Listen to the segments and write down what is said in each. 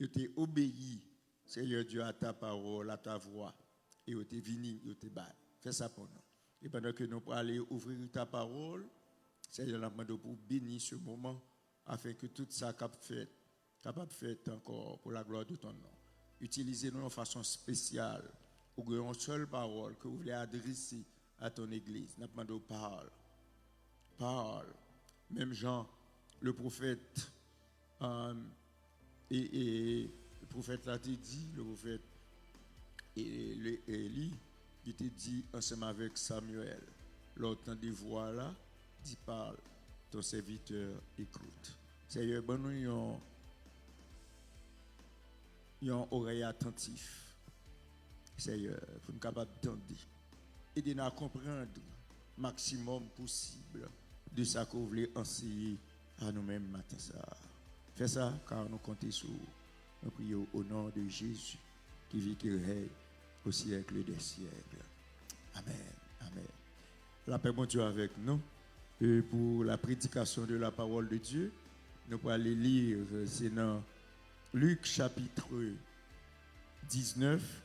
ils t'ont obéi, Seigneur Dieu, à ta parole, à ta voix, et ils t'ont venu, ils t'ont bâti. Fais ça pour nous. Et pendant que nous allons aller ouvrir ta parole, Seigneur, nous demandons pour bénir ce moment, afin que tout ça capable de faire encore pour la gloire de ton nom. Utilisez-nous de façon spéciale, pour une seule parole que vous voulez adresser à ton église. Nous demandons parole. Parle. Même Jean, le prophète, et le prophète l'a dit, le prophète Élie, il était dit ensemble avec Samuel. L'autant des voix là, dit parle, ton serviteur écoute. Seigneur, bon nous une oreille attentif. Seigneur, pour nous capables d'entendre. Aidez-nous à comprendre maximum possible de ce que vous voulez enseigner à nous-mêmes matin ça. Fais ça car nous comptons sur nous prions au nom de Jésus qui vit et règne au siècle des siècles. Amen. Amen. La paix de Dieu avec nous. Et pour la prédication de la parole de Dieu, nous allons aller lire, c'est dans Luc chapitre 19.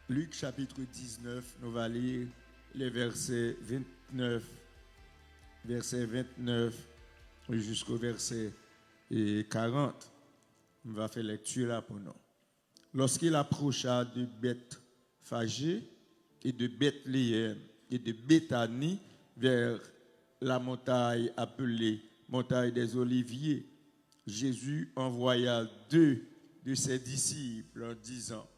Luc chapitre 19, nous allons lire les versets 29 jusqu'au verset 40. On va faire lecture là pour nous. Lorsqu'il approcha de Bethphagée et de Bethléem et de Béthanie vers la montagne appelée montagne des Oliviers, Jésus envoya 2 de ses disciples en disant: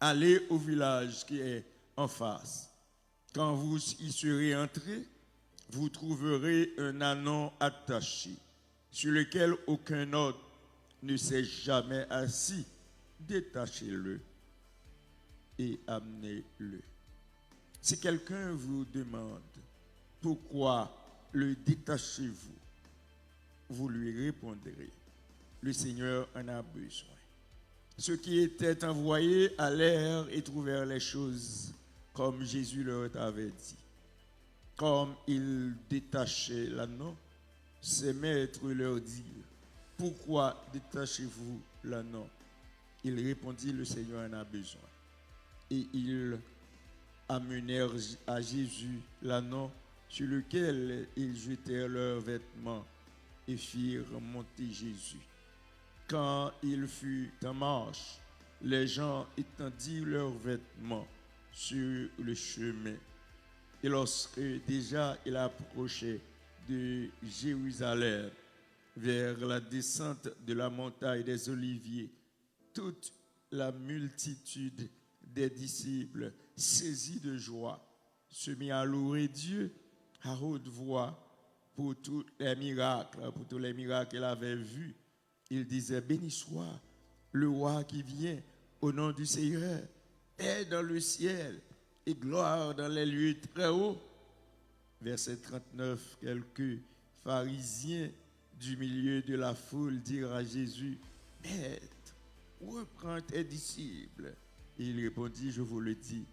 allez au village qui est en face. Quand vous y serez entrés, vous trouverez un ânon attaché, sur lequel aucun autre ne s'est jamais assis. Détachez-le et amenez-le. Si quelqu'un vous demande pourquoi le détachez-vous, vous lui répondrez: le Seigneur en a besoin. Ceux qui étaient envoyés allèrent et trouvèrent les choses comme Jésus leur avait dit. Comme ils détachaient l'anneau, ses maîtres leur dirent: pourquoi détachez-vous l'anneau? Il répondit: le Seigneur en a besoin. Et ils amenèrent à Jésus l'anneau, sur lequel ils jetèrent leurs vêtements et firent monter Jésus. Quand il fut en marche, les gens étendirent leurs vêtements sur le chemin. Et lorsque déjà il approchait de Jérusalem, vers la descente de la montagne des Oliviers, toute la multitude des disciples, saisis de joie, se mit à louer Dieu à haute voix pour tous les miracles qu'il avait vus. Il disait: béni soit le roi qui vient au nom du Seigneur, paix dans le ciel et gloire dans les lieux très hauts. Verset 39, quelques pharisiens du milieu de la foule dirent à Jésus: Maître, reprends tes disciples. Et il répondit: je vous le dis,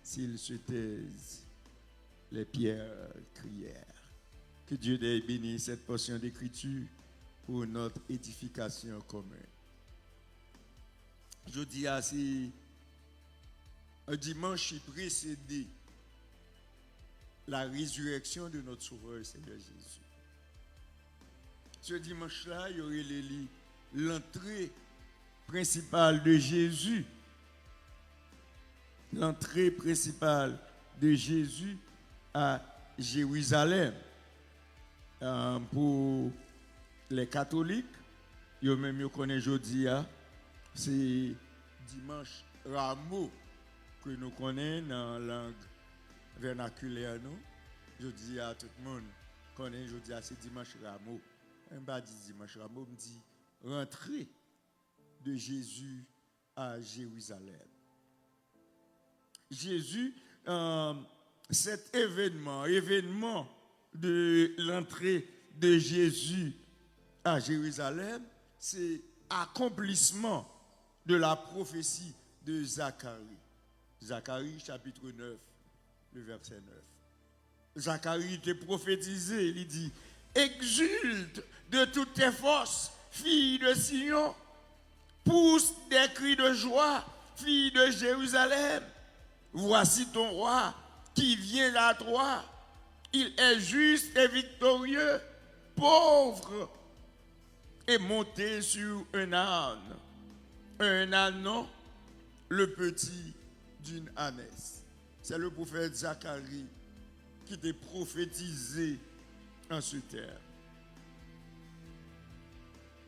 s'ils se taisent, les pierres crièrent. Que Dieu ait béni cette portion d'écriture pour notre édification commune. Je dis c'est un dimanche précédé la résurrection de notre Sauveur Seigneur Jésus. Ce dimanche-là, il y aurait l'entrée principale de Jésus. L'entrée principale de Jésus à Jérusalem. Pour les catholiques, yo même yo connaît jeudi, c'est dimanche Rameau que nous connaissons dans la langue vernaculaire. Jeudi, tout le monde connaît jeudi, c'est dimanche Rameau. On ne dit dimanche Rameau, on dit rentrée de Jésus à Jérusalem. Jésus, cet événement de l'entrée de Jésus à Jérusalem, c'est accomplissement de la prophétie de Zacharie. Zacharie chapitre 9, le verset 9. Zacharie était prophétisé, il dit: exulte de toutes tes forces, fille de Sion, pousse des cris de joie, fille de Jérusalem. Voici ton roi qui vient à toi. Il est juste et victorieux, pauvre, et monté sur un âne non, le petit d'une ânesse. C'est le prophète Zacharie qui t'a prophétisé en ce terme.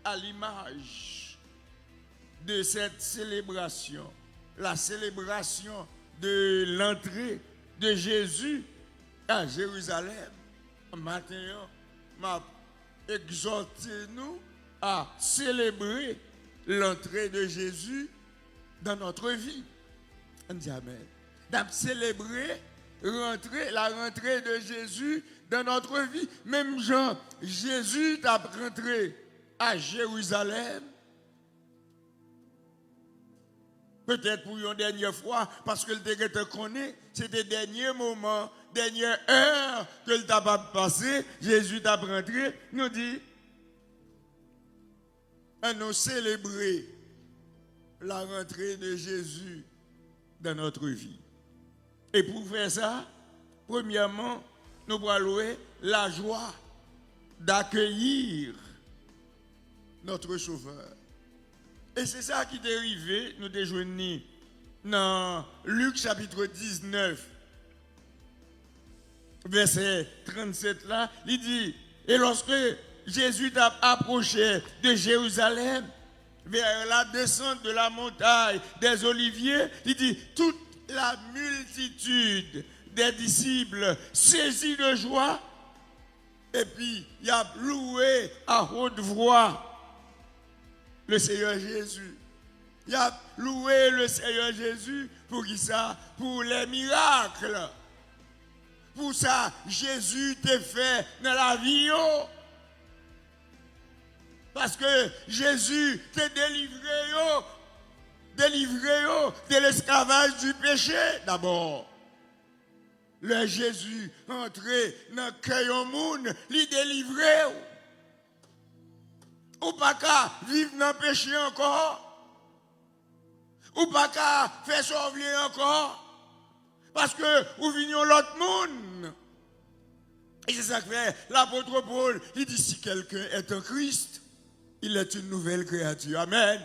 À l'image de cette célébration, la célébration de l'entrée de Jésus à Jérusalem, maintenant, m'a exhorté nous à célébrer l'entrée de Jésus dans notre vie. On dit Amen. D'ab célébrer la rentrée de Jésus dans notre vie. Même Jean, Jésus t'a rentré à Jérusalem. Peut-être pour une dernière fois, parce que le te connaît, c'était le dernier moment, dernière heure que le t'a passé, Jésus t'a rentré, nous dit, à nous célébrer la rentrée de Jésus dans notre vie. Et pour faire ça, premièrement, nous allons louer la joie d'accueillir notre Sauveur. Et c'est ça qui est arrivé, nous déjeunons dans Luc chapitre 19, verset 37 là, il dit, et lorsque Jésus approchait de Jérusalem, vers la descente de la montagne des Oliviers, il dit, toute la multitude des disciples saisis de joie, et puis il a loué à haute voix le Seigneur Jésus. Il a loué le Seigneur Jésus pour qui ça? Pour les miracles. Pour ça, Jésus t'a fait dans la vie. Parce que Jésus t'a délivré de l'esclavage du péché d'abord. Le Jésus entré dans le cœur du monde, il délivré. Ou pas qu'à vivre dans le péché encore. Ou pas qu'à faire sauver encore. Parce que vous venez l'autre monde. Et c'est ça que fait l'apôtre Paul. Il dit si quelqu'un est en Christ, il est une nouvelle créature. Amen.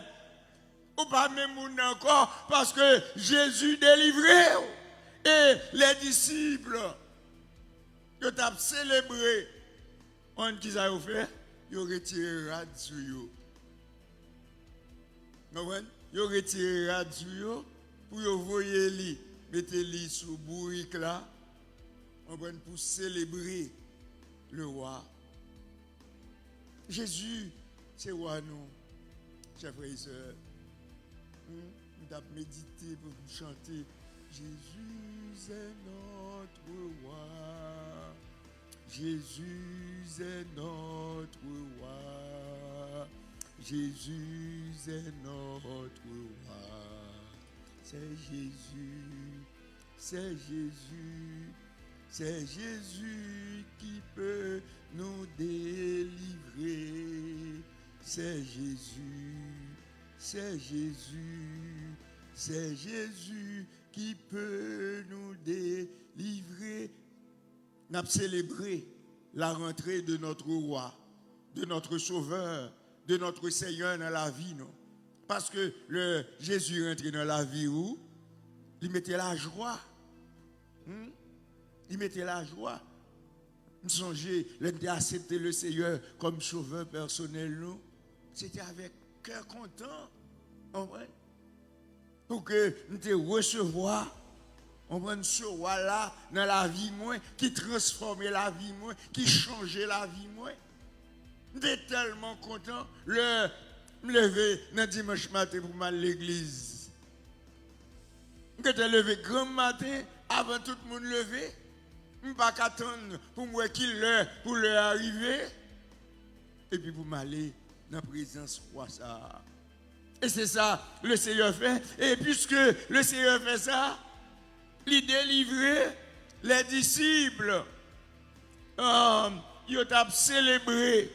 Ou pas même monde encore. Parce que Jésus délivré. Et les disciples que tu as célébré, on qui ça fait? Ils ont retiré rad sur eux. Ils ont retiré rad sur eux pour voyer lui, mettre lui sous bourrique là, pour célébrer le roi. Jésus, c'est roi nous, chers frères et sœurs. Nous avons médité pour chanter Jésus est notre roi. Jésus est notre roi. Jésus est notre roi. C'est Jésus, c'est Jésus, c'est Jésus qui peut nous délivrer. C'est Jésus, c'est Jésus, c'est Jésus qui peut nous délivrer. Nous avons célébré la rentrée de notre roi, de notre sauveur, de notre Seigneur dans la vie. Non? Parce que Jésus est rentré dans la vie où il mettait la joie. Il mettait la joie. Nous songeons, il a accepté le Seigneur comme sauveur personnel. Nous. C'était avec cœur content. Pour que nous te recevoir. On prend ce roi-là dans la vie, moi, qui transformait la vie, moi, qui changeait la vie, moi. J'étais tellement content. Me lever dans dimanche matin pour m'aller à l'église. J'étais levé grand matin, avant tout le monde lever. Je ne peux pas attendre pour moi qu'il l'heure pour leur arriver. Et puis pour m'aller dans la présence roi ça. Et c'est ça le Seigneur fait. Et puisque le Seigneur fait ça, il délivrer les disciples. Ils ont célébré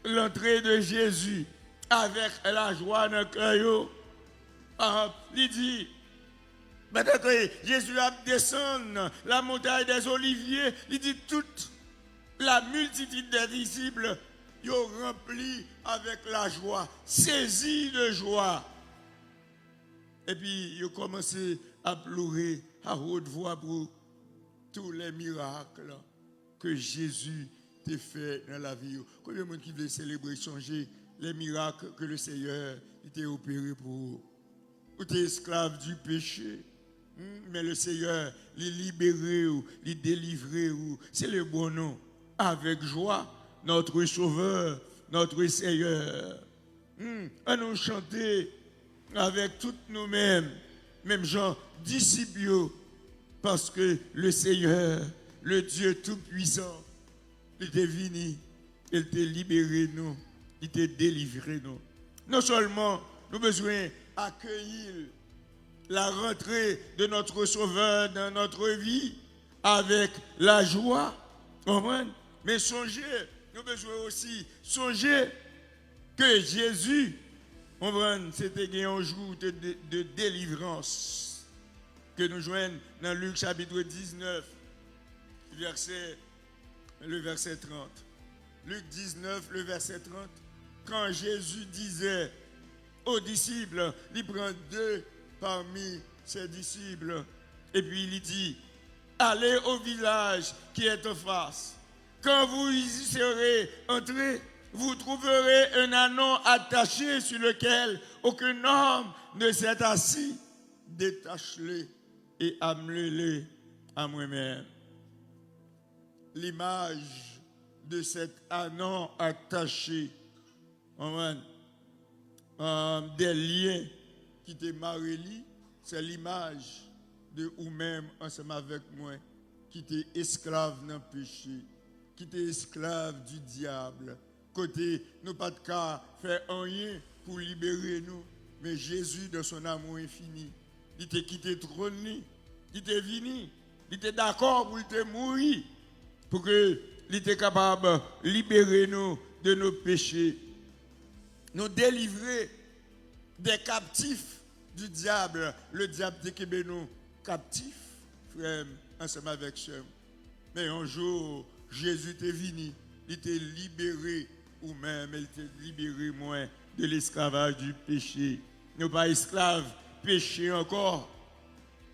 l'entrée de Jésus avec la joie dans le cœur. Il dit, maintenant que Jésus a descendu la montagne des Oliviers, il dit toute la multitude des disciples, ils ont rempli avec la joie, saisi de joie. Et puis, ils ont commencé à pleurer à haute voix pour tous les miracles que Jésus t'a fait dans la vie. Combien de monde qui veut célébrer, changer les miracles que le Seigneur t'a opéré pour vous? Vous êtes esclave du péché. Mais le Seigneur, les libérer ou les délivrer, c'est le bon nom. Avec joie, notre Sauveur, notre Seigneur. À nous chanter avec toutes nous-mêmes, même gens disciples, parce que le Seigneur, le Dieu Tout-Puissant, il est venu, il t'a libéré nous, il t'a délivré nous. Non seulement nous avons besoin d'accueillir la rentrée de notre Sauveur dans notre vie avec la joie, mais songez, nous avons besoin aussi songer que Jésus, c'était un jour de délivrance que nous joignons dans Luc chapitre 19, le verset 30. Luc 19, le verset 30. Quand Jésus disait aux disciples, il prend deux parmi ses disciples, et puis il dit, allez au village qui est en face. Quand vous y serez entrés, vous trouverez un anon attaché sur lequel aucun homme ne s'est assis. Détache-le et amenez-le à moi-même. L'image de cet anon attaché, des liens qui te marient, c'est l'image de vous-même ensemble avec moi, qui t'es esclave dans le péché, qui t'es esclave du diable. Côté, nous pas de cas faire rien pour libérer nous, mais Jésus, dans son amour infini, il t'a quitté trône, il t'est venu, il était d'accord pour te mourir, pour que il était capable de libérer nous de nos péchés, nous délivrer des captifs du diable. Le diable était nous captifs, frère, ensemble avec sœur. Mais un jour, Jésus est venu, il t'a libéré, ou même il t'a libéré moi de l'esclavage du péché. Nous pas esclaves péché encore,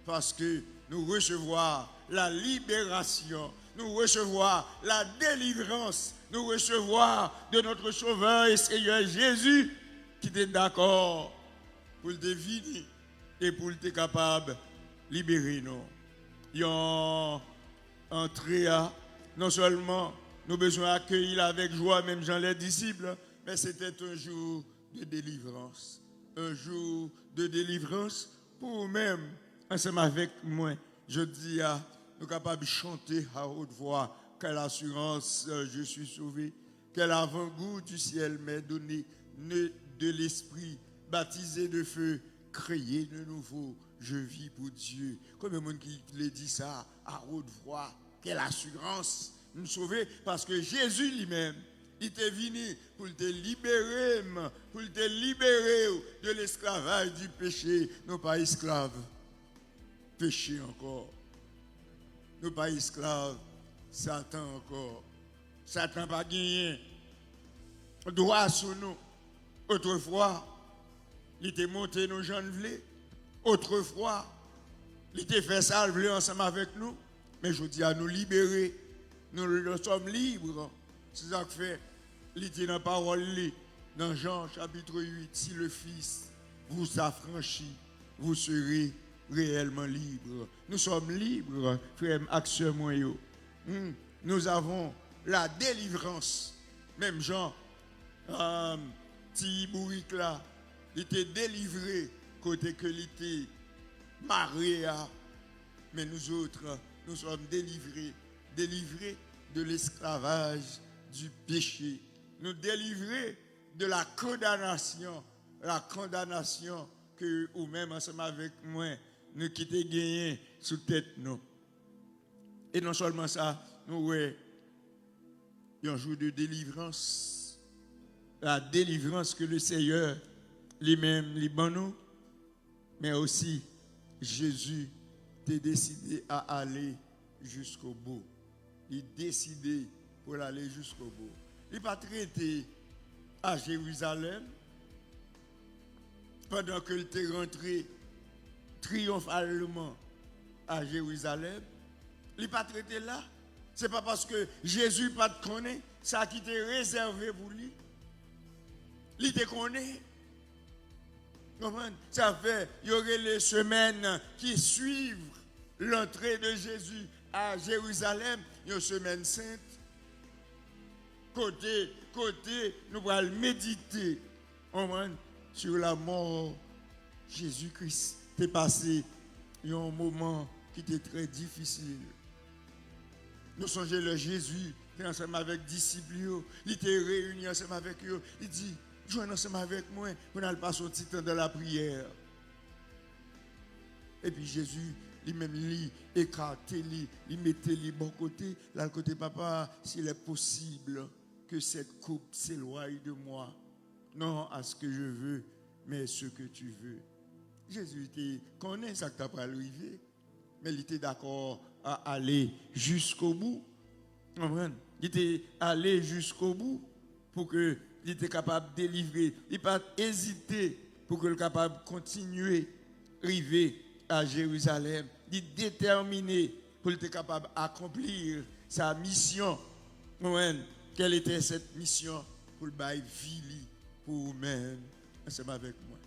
parce que nous recevons la libération, nous recevons la délivrance, nous recevons de notre Sauveur et Seigneur Jésus qui est d'accord pour le deviner et pour être capable de libérer nous. Ils ont entré à, non seulement nous avons besoin d'accueillir avec joie, même Jean les disciples, mais c'était un jour de délivrance. Un jour de délivrance pour vous-même, ensemble avec moi. Je dis à nous capables de chanter à haute voix, quelle assurance je suis sauvé, quel avant-goût du ciel m'est donné, de l'esprit, baptisé de feu, créé de nouveau, je vis pour Dieu. Combien de monde qui le dit ça à haute voix, quelle assurance nous sauver, parce que Jésus lui-même, il est venu pour te libérer, de l'esclavage du péché. Nous pas esclaves, péché encore. Nous pas esclaves, Satan encore. Satan pas gagné droit sur nous. Autrefois, il était monté nos jeunes vlés. Autrefois, il était fait ça ensemble avec nous. Mais je dis à nous libérer. Nous sommes libres. C'est ça que fait. Il dit dans la parole, dans Jean chapitre 8, si le Fils vous affranchit, vous serez réellement libres. Nous sommes libres, frère, action moyo. Nous avons la délivrance. Même Jean, petit bourrique là, il était délivré côté que il était marié. Mais nous autres, nous sommes délivrés de l'esclavage du péché. Nous délivrer de la condamnation que ou même ensemble avec moi, nous quitter gagner sous tête nous. Et non seulement ça, nous avons un jour de délivrance, la délivrance que le Seigneur lui-même lui donne, mais aussi Jésus a décidé à aller jusqu'au bout. Il a décidé pour aller jusqu'au bout. Il n'a pas traité à Jérusalem pendant qu'il était rentré triomphalement à Jérusalem. Il n'a pas traité là. Ce n'est pas parce que Jésus n'a pas de connaît, ça qui était réservé pour lui. Il te connaît. Ça fait, il y aurait les semaines qui suivent l'entrée de Jésus à Jérusalem, une semaine sainte. Côté, nous allons méditer sur la mort. Jésus-Christ est passé un moment qui était très difficile. Nous songeons le Jésus qui est ensemble avec les disciples, il était réuni ensemble avec eux. Il dit, joignez ensemble avec moi, pour n'allez pas sortir dans la prière. Et puis Jésus, lui-même, il écartait, il mettait les bon côté, là, le côté papa, s'il est possible que cette coupe s'éloigne de moi. Non à ce que je veux, mais ce que tu veux. Jésus connaît ça que tu as pas arrivé, mais il était d'accord à aller jusqu'au bout. Il était allé jusqu'au bout pour qu'il était capable de délivrer. Il n'a pas hésité pour qu'il soit capable de continuer à arriver à Jérusalem. Il est déterminé pour être capable d'accomplir sa mission. Quelle était cette mission? Pour le bail vie pour vous-même, ensemble avec moi.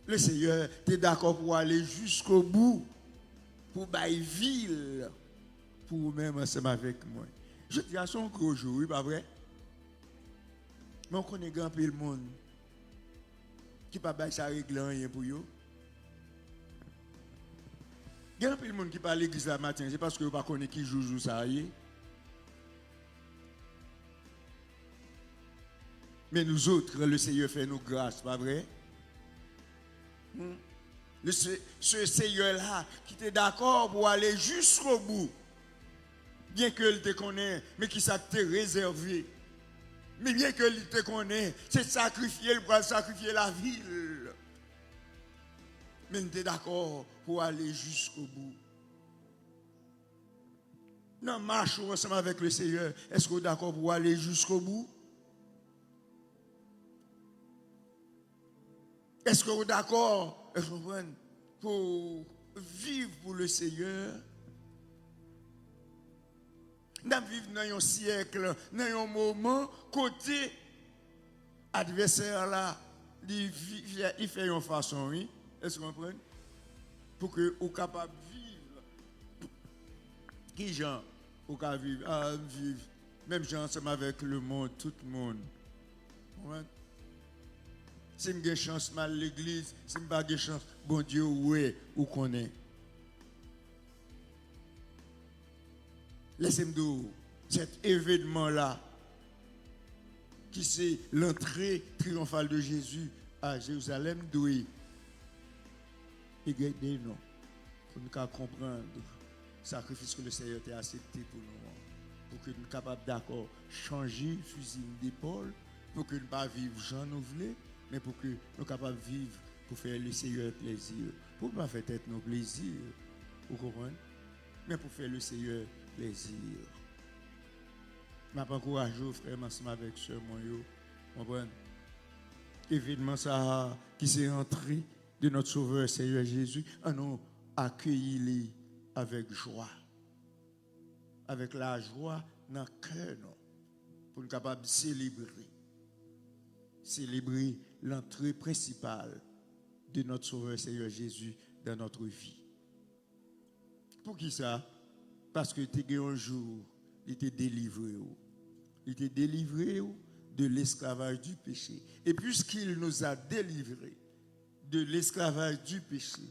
Le Seigneur était d'accord pour aller jusqu'au bout, pour bail ville pour vous-même, ensemble avec moi. Je dis à son gros jour, oui, pas vrai? Mais on connaît grand peu le monde qui ne peut pas ça régler rien pour eux. Il y a un peu de monde qui parle à l'église la matin, c'est parce que vous ne connaissez pas qui joue ça. Mais nous autres, le Seigneur fait nos grâces, pas vrai? Ce Seigneur-là, qui était d'accord pour aller jusqu'au bout, bien qu'il te connaisse, mais qui s'est réservé. Mais bien qu'il te connaisse, c'est sacrifier, pour sacrifier la ville. Mais il était d'accord pour aller jusqu'au bout. Nous marchons ensemble avec le Seigneur. Est-ce que vous êtes d'accord pour aller jusqu'au bout? Est-ce que vous êtes d'accord pour vivre pour le Seigneur? Nous vivons dans un siècle, dans un moment, côté adversaire là, il fait une façon, oui. Est-ce que vous comprenez? Pour que vous soyez capable de vivre. Qui gens vous capable vivre? Vivre. Même gens ensemble avec le monde, tout le monde. Ouais. Si je n'ai chance mal l'église, si je n'ai pas de chance, bon Dieu, oui, vous connaissez. Laissez-moi dire, cet événement-là, qui c'est l'entrée triomphale de Jésus à Jérusalem, doit aider nous, pour nous comprendre le sacrifice que le Seigneur a accepté pour nous, pour que nous soyons capables d'accord changer fusil d'épaule, pour que nous ne pas vivre Jean nous voulons, mais pour que nous soyons capables de vivre pour faire le Seigneur plaisir. Pour ne pas faire être nos plaisirs, vous comprenez? Mais pour faire le Seigneur plaisir. Je m'encourage, frère, ensemble avec ce moyen. Vous comprenez? Événement ça qui s'est entré de notre Sauveur Seigneur Jésus, nous accueillir avec joie. Avec la joie dans le cœur, pour nous capables de célébrer l'entrée principale de notre Sauveur Seigneur Jésus dans notre vie. Pour qui ça? Parce que tu as un jour, il était délivré. Il était délivré de l'esclavage du péché. Et puisqu'il nous a délivrés de l'esclavage du péché,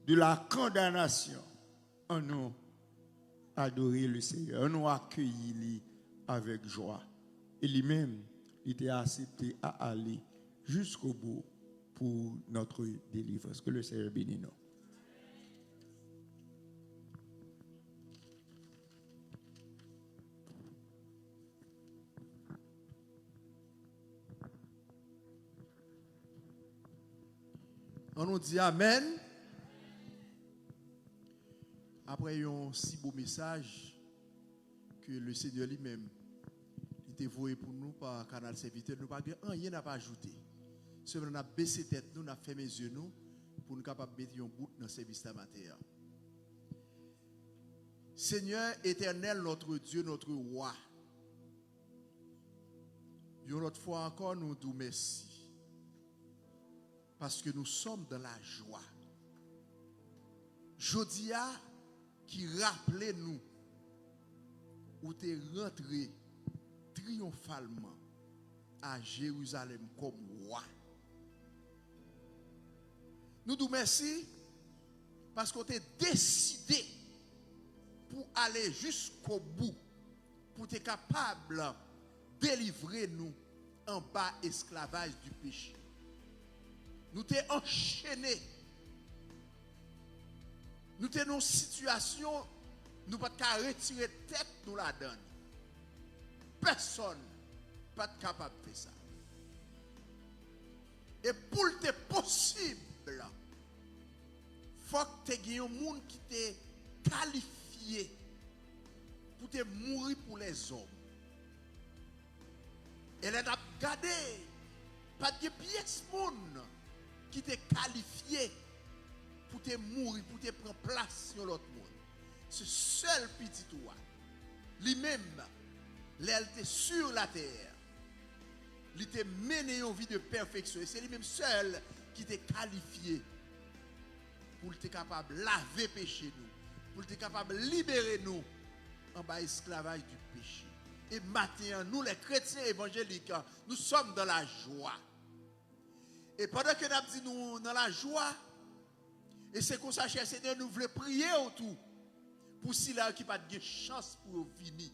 de la condamnation, on nous adoré le Seigneur, on nous accueilli avec joie. Et lui-même, il était accepté à aller jusqu'au bout pour notre délivrance. Que le Seigneur bénisse nous. On nous dit Amen. Après un si beau message que le Seigneur lui-même était voué pour nous par canal serviteur, nous pas rien n'a pas ajouté. Seulement on a baissé tête nous, on a fermé les yeux nous pour nous capable mettre un bout dans le service de matin. Seigneur éternel, notre Dieu, notre roi. Une autre fois encore, nous disons merci. Parce que nous sommes dans la joie. Jodia qui rappelait nous où tu es rentré triomphalement à Jérusalem comme roi. Nous disons merci parce qu'on t'a décidé pour aller jusqu'au bout, pour être capable de délivrer nous en bas esclavage du péché. Nous t'es enchaînés. Nous t'es dans une situation, nous ne pouvons pas retirer tête, nous la donne. Personne n'est pas capable de faire ça. Et pour te possible, il faut que tu aies un monde qui t'est qualifié pour te mourir pour les hommes. Elle a gardé, pas de pièce monde qui t'est qualifié pour te mourir, pour te prendre place sur l'autre monde. Ce seul petit roi, lui-même, elle était sur la terre. Il était mené en vie de perfection. Et c'est lui-même seul qui t'est qualifié pour être capable de laver péché nous, pour être capable de libérer nous en bas esclavage du péché. Et maintenant, nous les chrétiens évangéliques, nous sommes dans la joie. Et pendant que nous avons dit nous dans la joie, et c'est comme ça, cher Seigneur, nous voulons prier autour pour ceux qui n'ont pas de chance pour venir.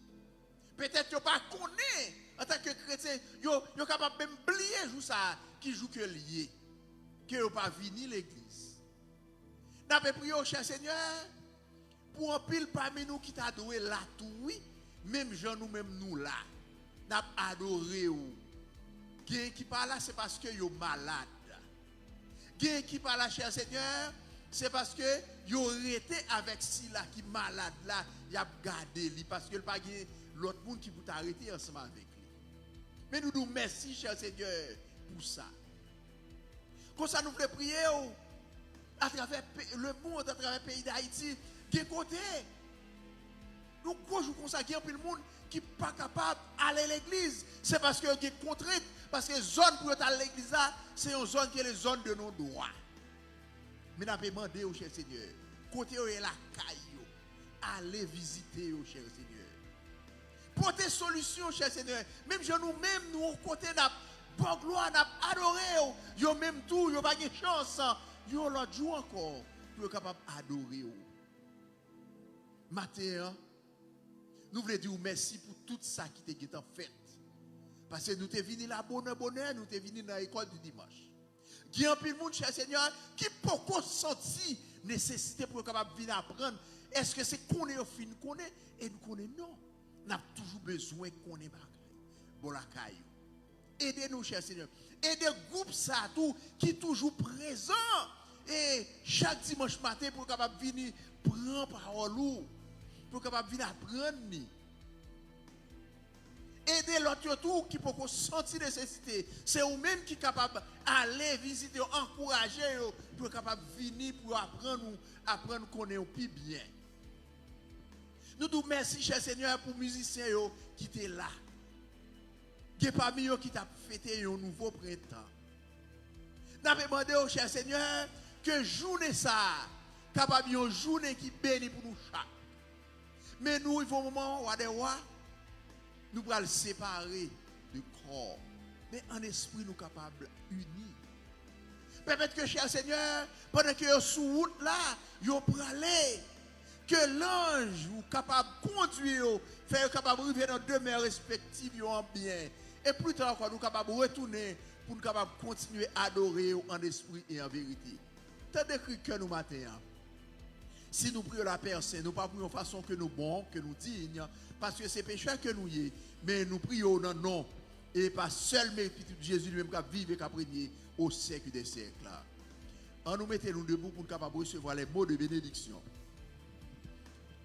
Peut-être qu'ils ne pas connaît en tant que chrétien, ils sont capables de oublier jour ça qui joue que lié, qu'ils n'ont pas venir l'église. Nous avons prié au cher Seigneur pour un pile parmi nous qui t'a adoré là tout, oui, même gens nous-mêmes nous là, nous avons adoré. Qui parle là, c'est parce que vous êtes malade. Qui parle là, cher Seigneur, c'est parce que vous été avec si là qui est malade là, il a gardé lui parce que le pas l'autre monde qui vous arrêter ensemble avec lui. Mais nous nous merci, cher Seigneur, pour ça. Comme ça, nous voulons prier à travers le monde, à travers le pays d'Haïti, qui côté. Nous jouons comme ça, il y a un peu de monde qui n'est pas capable d'aller à l'église. C'est parce qu'il est contraint, parce que la zone pour aller à l'église, c'est une zone qui est la zone de nos droits. Mais nous avons demandé au cher Seigneur, côté où est la caille, allez visiter au cher Seigneur. Portez solution, cher Seigneur. Même nous-mêmes, nous, au côté, nous avons gloire, nous avons adoré. Nous même tout, nous n'avons pas de chance. Nous avons l'autre jour encore pour être capable d'adorer. Matin, nous voulons dire merci pour tout ça qui t'est en fait. Parce que nous t'es venus là, bonheur, nous t'es venus dans l'école du dimanche. Il y a un peu de monde, cher Seigneur, qui peut senti nécessité pour être capable de venir apprendre. Est-ce que c'est qu'on est au fin, qu'on est, et nous connaissons non. Nous avons toujours besoin qu'on est bon la caille. Aidez-nous, cher Seigneur. Aidez le groupe ça tout qui est toujours présent. Et chaque dimanche matin pour capable venir prendre parole pour capable venir apprendre. Aidez l'autre tout qui peut sentir nécessité. C'est vous-même qui est capable d'aller visiter, encourager pour être capable de venir pour apprendre qu'on est plus bien. Nous disons merci, cher Seigneur, pour les musiciens qui étaient là. Qui est parmi eux qui t'a fêté un nouveau printemps. Nous avons demandé au cher Seigneur que journée ça, capable une journée qui bénit pour nous chaque. Mais nous, il faut un moment où nous allons le séparer du corps. Mais en esprit, nous sommes capables unis. Permettre que, cher Seigneur, pendant que vous êtes sous route là, vous parlez, que l'ange vous capable de conduire, faire capable de arriver dans deux demeures respectives en bien. Et plus tard, nous sommes capables de retourner pour nous capables de continuer à adorer en esprit et en vérité. Tant d'écrit que nous matin. Si nous prions la personne, nous ne prions de façon que nous bons, que nous dignes, parce que c'est pécheur que nous y est, mais nous prions dans le nom, et pas seul mais Jésus lui-même qui vive et qui a régné au siècle des siècles. En nous mettons nous debout pour capable recevoir les mots de bénédiction.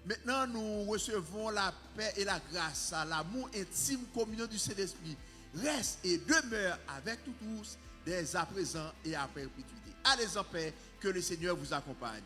Maintenant, nous recevons la paix et la grâce, l'amour intime, communion du Saint-Esprit. Reste et demeure avec tous dès à présent et à perpétuité. Allez en paix, que le Seigneur vous accompagne.